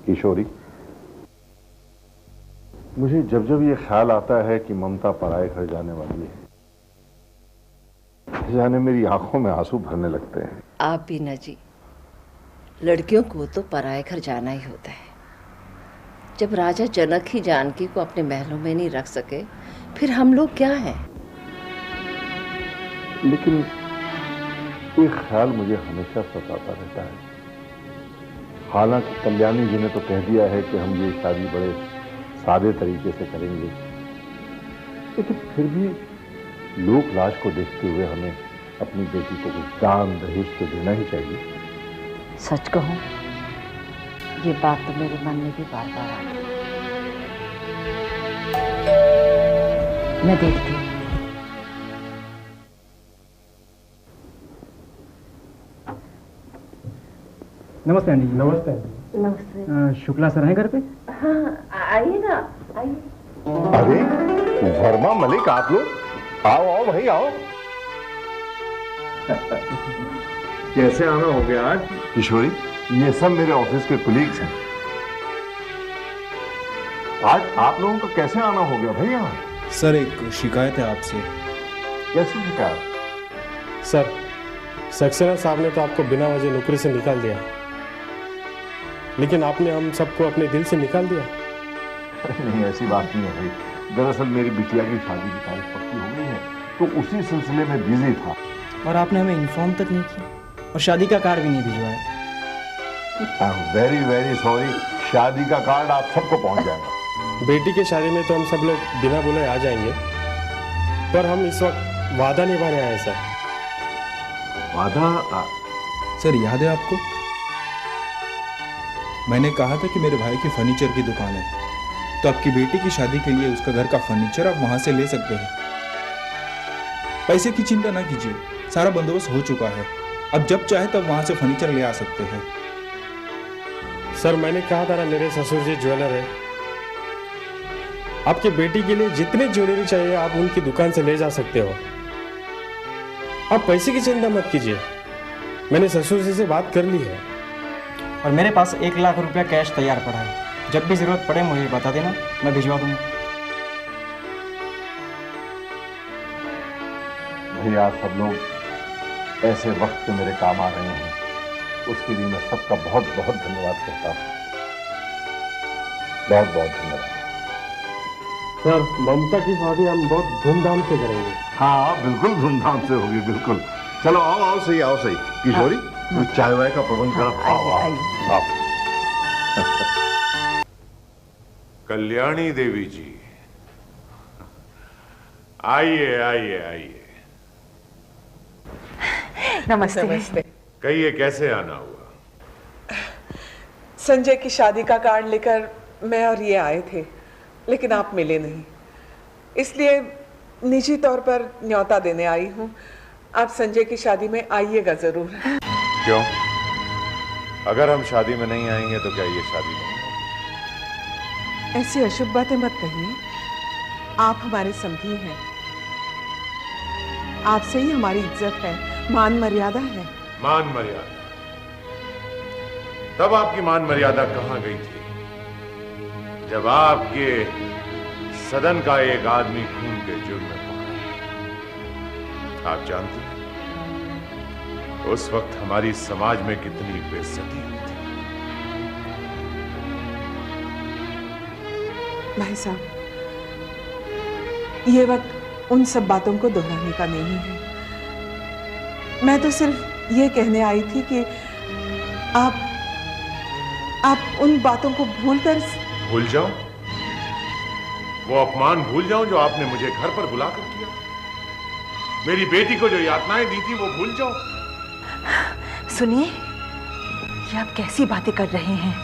किशोरी, मुझे जब जब ये ख्याल आता है कि ममता पराए घर जाने वाली है, जाने मेरी आंखों में आंसू भरने लगते हैं। आप भी न जी, लड़कियों को तो पराए घर जाना ही होता है। जब राजा जनक ही जानकी को अपने महलों में नहीं रख सके, फिर हम लोग क्या हैं? लेकिन एक ख्याल मुझे हमेशा सताता रहता है। हालांकि कल्याणी जी ने तो कह दिया है कि हम ये शादी बड़े सादे तरीके से करेंगे, लेकिन फिर भी लोक लाज को देखते हुए हमें अपनी बेटी को कुछ दान दहेज तो देना ही चाहिए। सच कहूं, ये बात तो मेरे मन में भी बार बार आती है। मैं देखती हूँ। नमस्ते आंटी जी। नमस्ते। नमस्ते। शुक्ला सर हैं घर पे? हाँ, आइए ना, आइए। अरे वर्मा, मलिक, आप लोग आओ आओ भाई आओ। कैसे आना हो गया आज? किशोरी, ये सब मेरे ऑफिस के कुलीग्स हैं। आज आप लोगों का कैसे आना हो गया भाई यहाँ? सर, एक शिकायत है आपसे। कैसी शिकायत? सर, सक्सेना साहब ने तो आपको बिना वजह नौकरी से निकाल दिया, लेकिन आपने हम सबको अपने दिल से निकाल दिया। नहीं, ऐसी बात नहीं है भाई। दरअसल मेरी बिटिया की शादी की तारीख पक्की हो गई है, तो उसी सिलसिले में बिजी था। और आपने हमें इन्फॉर्म तक नहीं किया और शादी का कार्ड भी नहीं भिजवाया। I am very very sorry. शादी का कार्ड आप सबको पहुंच जाएगा। बेटी की शादी में तो हम सब लोग बिना बुलाए आ जाएंगे, पर हम इस वक्त वादा निभाने आए सर। वादा? सर, याद है आपको? मैंने कहा था कि मेरे भाई की फर्नीचर की दुकान है, तो आपकी बेटी की शादी के लिए उसका घर का फर्नीचर आप वहां से ले सकते हैं। पैसे की चिंता ना कीजिए, सारा बंदोबस्त हो चुका है। अब जब चाहे तब वहां से फर्नीचर ले आ सकते हैं। सर, मैंने कहा था ना, मेरे ससुर जी ज्वेलर है। आपकी बेटी के लिए जितनी ज्वेलरी चाहिए आप उनकी दुकान से ले जा सकते हो। आप पैसे की चिंता मत कीजिए, मैंने ससुर जी से बात कर ली है। और मेरे पास 1 लाख रुपया कैश तैयार पड़ा है। जब भी जरूरत पड़े मुझे बता देना, मैं भिजवा दूंगा। भैया, आप सब लोग ऐसे वक्त मेरे काम आ रहे हैं, उसके लिए मैं सबका बहुत बहुत धन्यवाद करता हूँ। बहुत बहुत धन्यवाद। सर, ममता की शादी हम बहुत धूमधाम से करेंगे। हाँ, बिल्कुल धूमधाम से होगी, बिल्कुल। चलो आओ आओ, सही आओ सही। किशोरी, चाय वाय का प्रबंध करो। आओ आओ। कल्याणी देवी जी, आइए आइए आइए। नमस्ते। नमस्ते। कहिए, कैसे आना हुआ? संजय की शादी का कार्ड लेकर मैं और ये आए थे, लेकिन आप मिले नहीं, इसलिए निजी तौर पर न्योता देने आई हूँ। आप संजय की शादी में आइएगा जरूर। क्यों? अगर हम शादी में नहीं आएंगे तो क्या ये शादी नहीं होगी? ऐसी अशुभ बातें मत कहिए। आप हमारे समधी हैं, आपसे ही हमारी इज्जत है, मान मर्यादा है। मान मर्यादा? तब आपकी मान मर्यादा कहां गई थी जब आपके सदन का एक आदमी खून के जुर्म में पकड़ा? आप जानते हैं उस वक्त हमारी समाज में कितनी बेइज्जती हुई थी। भाई साहब, ये वक्त उन सब बातों को दोहराने का नहीं है। मैं तो सिर्फ ये कहने आई थी कि आप उन बातों को भूल जाओ? वो अपमान भूल जाऊं जो आपने मुझे घर पर बुलाकर किया? मेरी बेटी को जो यातनाएं दी थी वो भूल जाओ? सुनिए, ये आप कैसी बातें कर रहे हैं?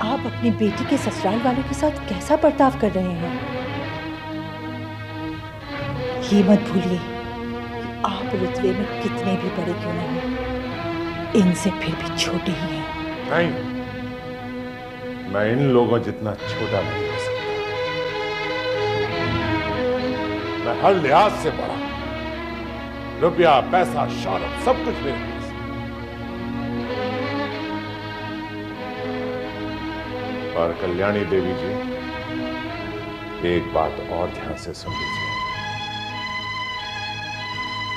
आप अपनी बेटी के ससुराल वालों के साथ कैसा बर्ताव कर रहे हैं? ये मत भूलिए कि आप रुतबे में कितने भी बड़े क्यों न हो, इनसे फिर भी छोटे ही हैं। नहीं, मैं इन लोगों जितना छोटा नहीं हो सकता। मैं हर लिहाज से बड़ा, रुपया, पैसा, शौहरत, सब कुछ मेरे पास। और कल्याणी देवी जी, एक बात और ध्यान से सुन लीजिए।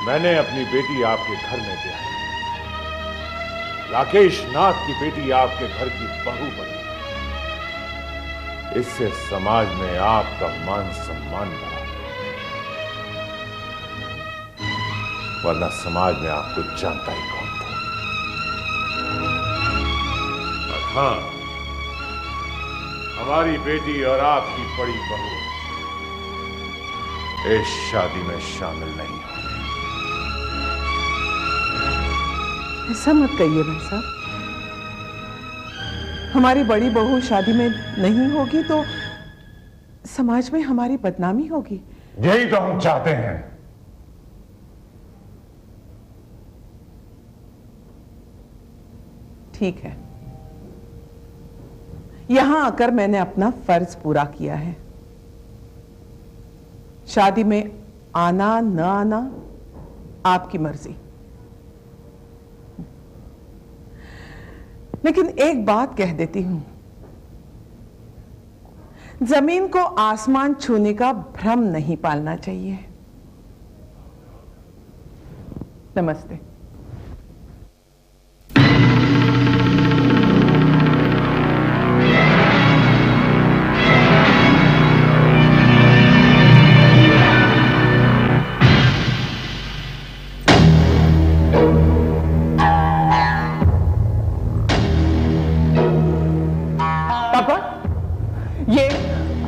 मैंने अपनी बेटी आपके घर में ब्याही, राकेश नाथ की बेटी आपके घर की बहू बनी। इससे समाज में आपका मान सम्मान बढ़ा, वरना समाज में आपको जानता ही कौन था। और हाँ, हमारी बेटी और आपकी बड़ी बहू इस शादी में शामिल नहीं होगी। ऐसा मत कहिए भाई साहब। हमारी बड़ी बहू शादी में नहीं होगी तो समाज में हमारी बदनामी होगी। यही तो हम चाहते हैं। ठीक है, यहां आकर मैंने अपना फर्ज पूरा किया है। शादी में आना न आना आपकी मर्जी, लेकिन एक बात कह देती हूं, जमीन को आसमान छूने का भ्रम नहीं पालना चाहिए। नमस्ते।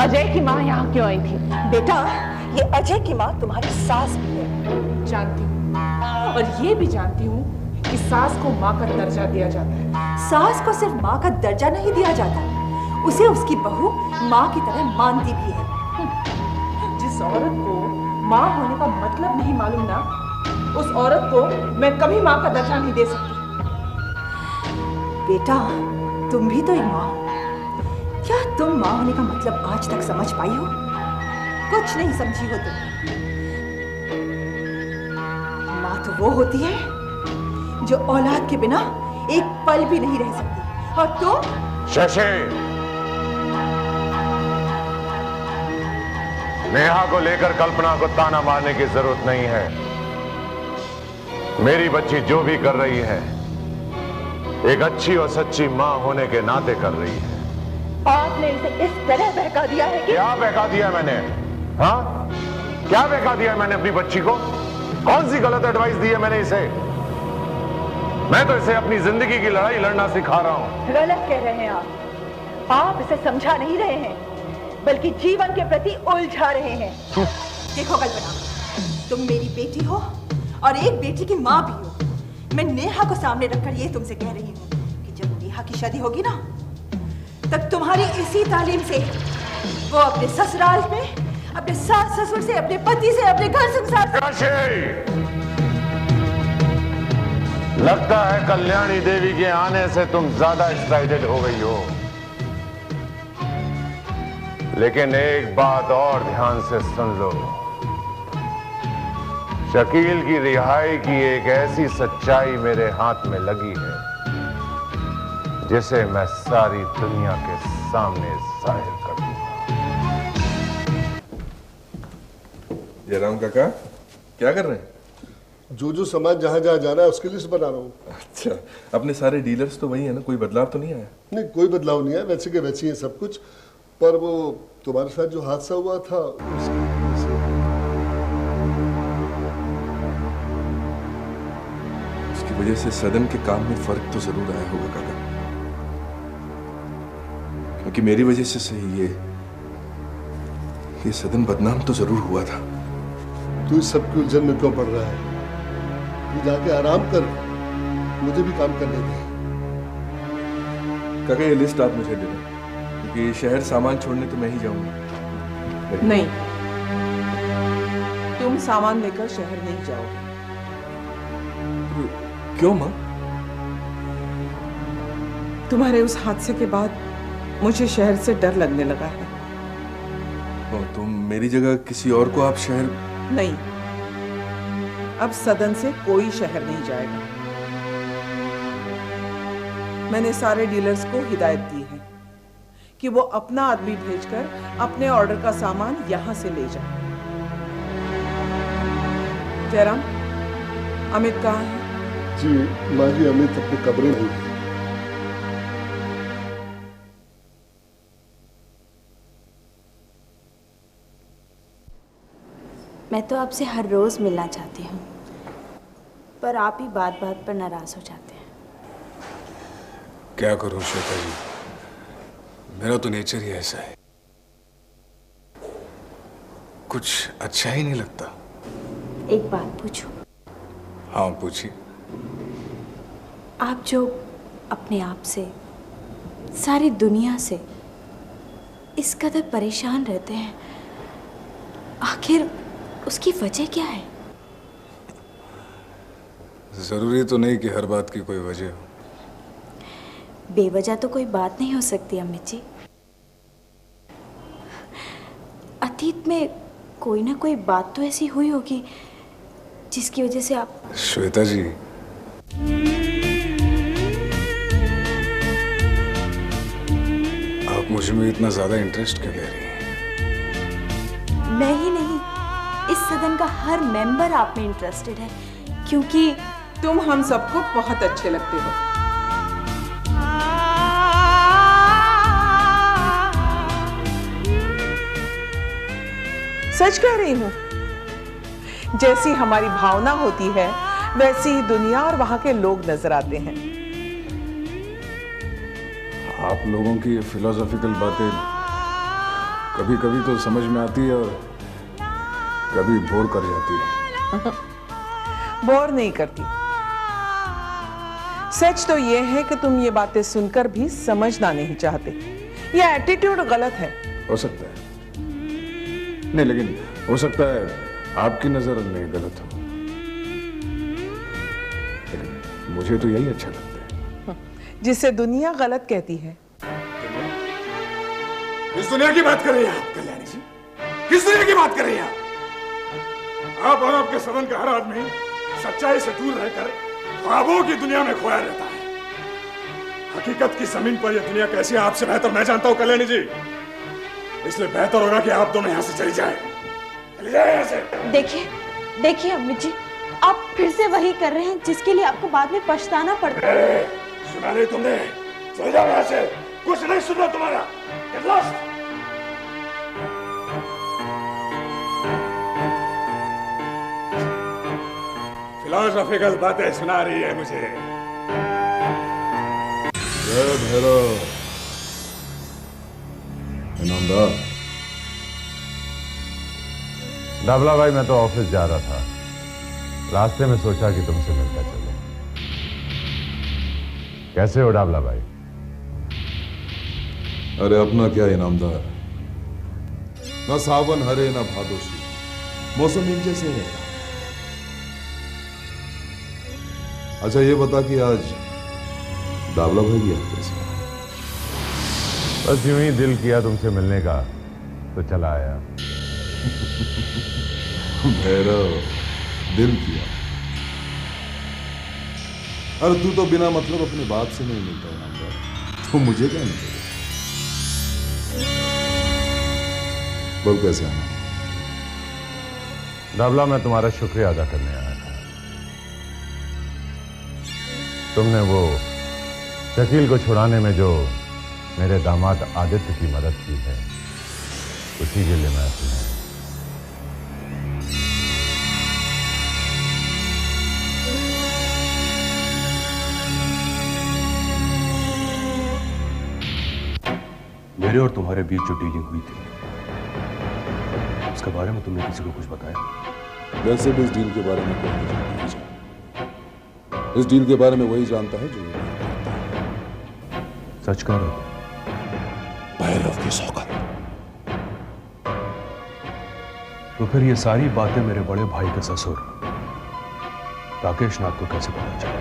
अजय की माँ यहाँ क्यों आई थी? बेटा, ये अजय की माँ तुम्हारी सास भी है। जानती हूँ, और ये भी जानती हूँ कि सास को माँ का दर्जा दिया जाता है। सास को सिर्फ माँ का दर्जा नहीं दिया जाता, उसे उसकी बहू माँ की तरह मानती भी है। जिस औरत को माँ होने का मतलब नहीं मालूम ना, उस औरत को मैं कभी माँ का दर्जा नहीं दे सकती। बेटा, तुम भी तो एक माँ हो। क्या तुम माँ होने का मतलब आज तक समझ पाई हो? कुछ नहीं समझी हो तुम। माँ तो वो होती है जो औलाद के बिना एक पल भी नहीं रह सकती, और तुम? शशि, नेहा को लेकर कल्पना को ताना मारने की जरूरत नहीं है। मेरी बच्ची जो भी कर रही है, एक अच्छी और सच्ची माँ होने के नाते कर रही है। आपने इसे इस तरह बहका दिया है कि... क्या बहका दिया मैंने? हाँ, क्या बहका दिया मैंने अपनी बच्ची को? कौन सी गलत एडवाइस दी है मैंने इसे? मैं तो इसे अपनी जिंदगी की लड़ाई लड़ना सिखा रहा हूं। गलत कह रहे हैं आप इसे समझा नहीं रहे हैं, बल्कि जीवन के प्रति उलझा रहे हैं। देखो कल्पना, तुम मेरी बेटी हो और एक बेटी की माँ भी हो। मैं नेहा को सामने रखकर ये तुमसे कह रही हूँ कि जब नेहा की शादी होगी ना, तब तुम्हारी इसी तालीम से वो अपने ससुराल में, अपने सास ससुर से, अपने पति से, अपने घर संसार से... लगता है कल्याणी देवी के आने से तुम ज्यादा एक्साइटेड हो गई हो। लेकिन एक बात और ध्यान से सुन लो, शकील की रिहाई की एक ऐसी सच्चाई मेरे हाथ में लगी है जिसे मैं सारी दुनिया के सामने जाहिर कर दूंगा। जयराम काका, क्या कर रहे हैं? जो सामान जहां जहां जाना है उसकी लिस्ट बना रहा हूँ। अच्छा, अपने सारे डीलर्स तो वही है ना, कोई बदलाव तो नहीं आया? नहीं, कोई बदलाव नहीं है, वैसे के वैसे ही है सब कुछ। पर वो तुम्हारे साथ जो हादसा हुआ था उसकी वजह से सदन के काम में फर्क तो जरूर आया होगा काका, क्योंकि मेरी वजह से सही ये सदन बदनाम तो जरूर हुआ था। तू इस सब की उलझन में क्यों पड़ रहा है? तू जाके आराम कर, मुझे भी काम करने दे। काका, ये लिस्ट आप मुझे दे दें, क्योंकि शहर सामान छोड़ने तो मैं ही जाऊंगा। नहीं, तुम सामान लेकर शहर नहीं जाओगे। क्यों माँ? तुम्हारे उस हादसे के बाद मुझे शहर से डर लगने लगा है। तो मेरी जगह किसी और को आप शहर... नहीं, अब सदन से कोई शहर नहीं जाएगा। मैंने सारे डीलर्स को हिदायत दी है कि वो अपना आदमी भेजकर अपने ऑर्डर का सामान यहां से ले जाए। जयराम, अमित कहाँ है? जी माँ जी, अमित अपने कमरे में है। मैं तो आपसे हर रोज मिलना चाहती हूँ, पर आप ही बात बात पर नाराज हो जाते हैं। क्या करूं श्वेता जी, मेरा तो नेचर ही ऐसा है, कुछ अच्छा ही नहीं लगता। एक बात पूछूं? हाँ पूछिए। आप जो अपने आप से, सारी दुनिया से इस कदर परेशान रहते हैं, आखिर उसकी वजह क्या है? जरूरी तो नहीं कि हर बात की कोई वजह हो। बेवजह तो कोई बात नहीं हो सकती अमित जी। अतीत में कोई ना कोई बात तो ऐसी हुई होगी जिसकी वजह से आप। श्वेता जी, आप मुझ में इतना ज्यादा इंटरेस्ट क्यों ले रही हैं? मैं ही नहीं, इस सदन का हर मेंबर आप में इंटरेस्टेड है, क्योंकि तुम हम सबको बहुत अच्छे लगते हो। सच कह रही हूं, जैसी हमारी भावना होती है वैसी ही दुनिया और वहां के लोग नजर आते हैं। आप लोगों की ये फिलोसॉफिकल बातें कभी कभी तो समझ में आती है और कभी बोर कर जाती है। बोर नहीं करती। सच तो ये है कि तुम ये बातें सुनकर भी समझना नहीं चाहते। ये एटीट्यूड गलत है। हो सकता है, नहीं लेकिन हो सकता है आपकी नजर में गलत हो, लेकिन मुझे तो यही अच्छा लगता है। जिसे दुनिया गलत कहती है। किस दुनिया की बात कर रही हैं आप कल्याणी जी? किस दुनिया की बात कर रही हैं आप? आप और आपके सदन का हर आदमी सच्चाई से दूर रहकर ख्वाबों की दुनिया में खोया रहता है। हकीकत की जमीन पर यह दुनिया कैसी है आपसे बेहतर मैं जानता हूं कल्याणी जी, इसलिए बेहतर होगा कि आप दोनों यहां से चली जाएं। चली जाए यहां से। देखिए अमित जी, आप फिर से वही कर रहे हैं जिसके लिए आपको बाद में पछताना पड़ता है। सुना नहीं तुमने? चले जाओ यहां से, कुछ नहीं सुन रहा तुम्हारा। Get lost! फिलोसॉफिकल बातें सुना रही है मुझे। जय भैरव। इनामदार। डाबला भाई, मैं तो ऑफिस जा रहा था, रास्ते में सोचा कि तुमसे मिलकर चलो। कैसे हो डाबला भाई? अरे अपना क्या इनामदार, ना सावन हरे ना भादोसी, मौसम इन जैसे है। अच्छा ये बता कि आज डाबला भाई गया कैसे? बस यूं ही दिल किया तुमसे मिलने का तो चला आया। भैरव, दिल किया? अरे तू तो बिना मतलब अपने बाप से नहीं मिलता इनामदार, तो मुझे क्या मिलेगा? बोल कैसे आना? डाबला, मैं तुम्हारा शुक्रिया अदा करने आया था। तुमने वो शकील को छुड़ाने में जो मेरे दामाद आदित्य की मदद की है, उसी के लिए मैं तुम्हें। मेरे और तुम्हारे बीच जो डीलिंग हुई थी, उसके बारे में तुमने किसी को कुछ बताया? वैसे भी इस डील के बारे में कोई नहीं जानता। इस डील के बारे में वही जानता है जो ये जानता है। सच कह रहे हो? भैरव की सौगंध। तो फिर ये सारी बातें मेरे बड़े भाई के ससुर राकेश नाथ को कैसे पता चला?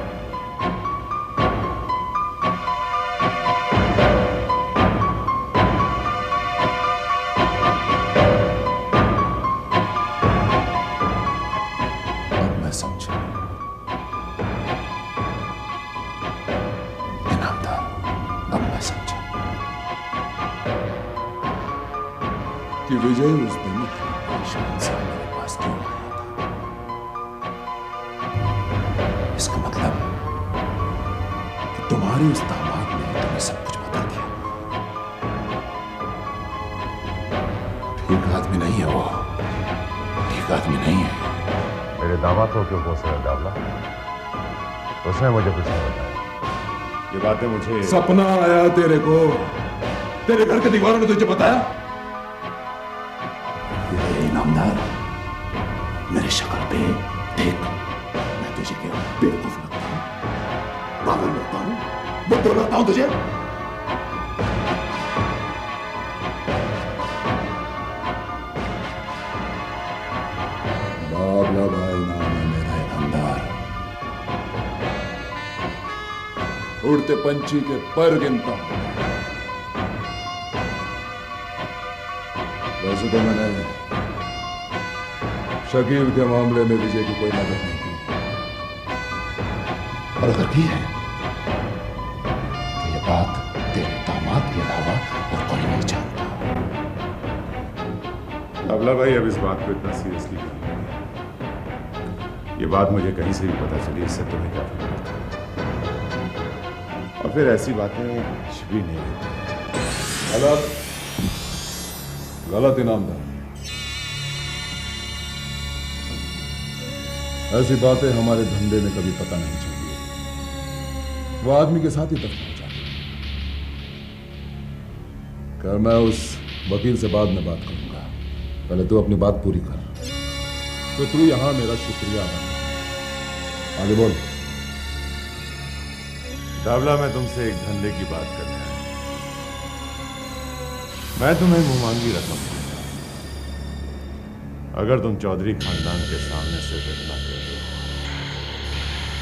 कि विजय उस दिन परेशान सा मेरे पास क्यों आया था। इसका मतलब कि तुम्हारे उस दामाद ने तुम्हें सब कुछ बता दिया। ठीक आदमी नहीं है वो, ठीक आदमी नहीं है। मेरे दामाद को क्यों पूछ रहे हो डावला? उसने मुझे कुछ नहीं बताया। ये बातें मुझे सपना आया तेरे को, तेरे घर के दीवारों ने तुझे बताया? ये इनामदार, मेरी शक्ल पे देख, मैं तुझे क्या बेवकूफ लगता हूं, पागल लगता हूं, बुद्धू लगता हूं तुझे? बाबला भाई नाम है मेरा इनामदार। उड़ते पंछी के पर गिनता हूं। वैसे तो मैंने शकील के मामले में विजय की कोई मदद नहीं की, और अगर की है तो ये बात तेरे दामाद के अलावा और कोई नहीं जानता। अबला भाई अब इस बात को इतना सीरियसली नहीं, ये बात मुझे कहीं से भी पता चली, इससे तुम्हें क्या फर्क पड़ता? और फिर ऐसी बातें कुछ भी नहीं होती। गलत गलत इनामदार, ऐसी बातें हमारे धंधे में कभी पता नहीं चाहिए। वो आदमी के साथ ही दफन हो जाती। कर मैं उस वकील से बाद में बात करूंगा, पहले तू अपनी बात पूरी कर। तो तू यहां मेरा शुक्रिया अदा कर। आगे बोल। दावला, मैं तुमसे एक धंधे की बात करने आया। मैं तुम्हें मुंहमांगी रकम दूंगा अगर तुम चौधरी खानदान के सामने से इतना कह दो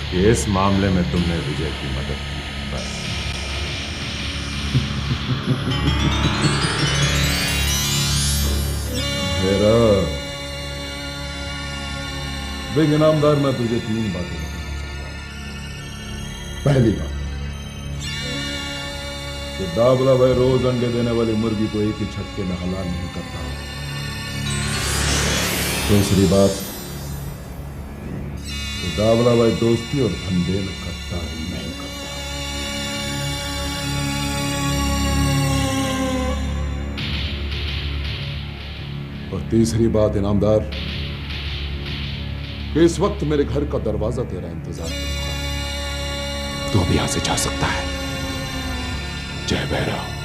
कि इस मामले में तुमने विजय की मदद की। बस। मेरा बिग इनामदार, मैं तुझे 3 बातें बताना चाहता हूं। पहली बात कि दावला भाई रोज अंडे देने वाली मुर्गी को एक ही झटके में हलाल नहीं करता। दूसरी बात कि दावला भाई दोस्ती और धंधे में गद्दारी नहीं करता। और तीसरी बात इनामदार कि इस वक्त मेरे घर का दरवाजा तेरा इंतजार कर रहा है, तो अब यहां से जा सकता है। जय भैरव।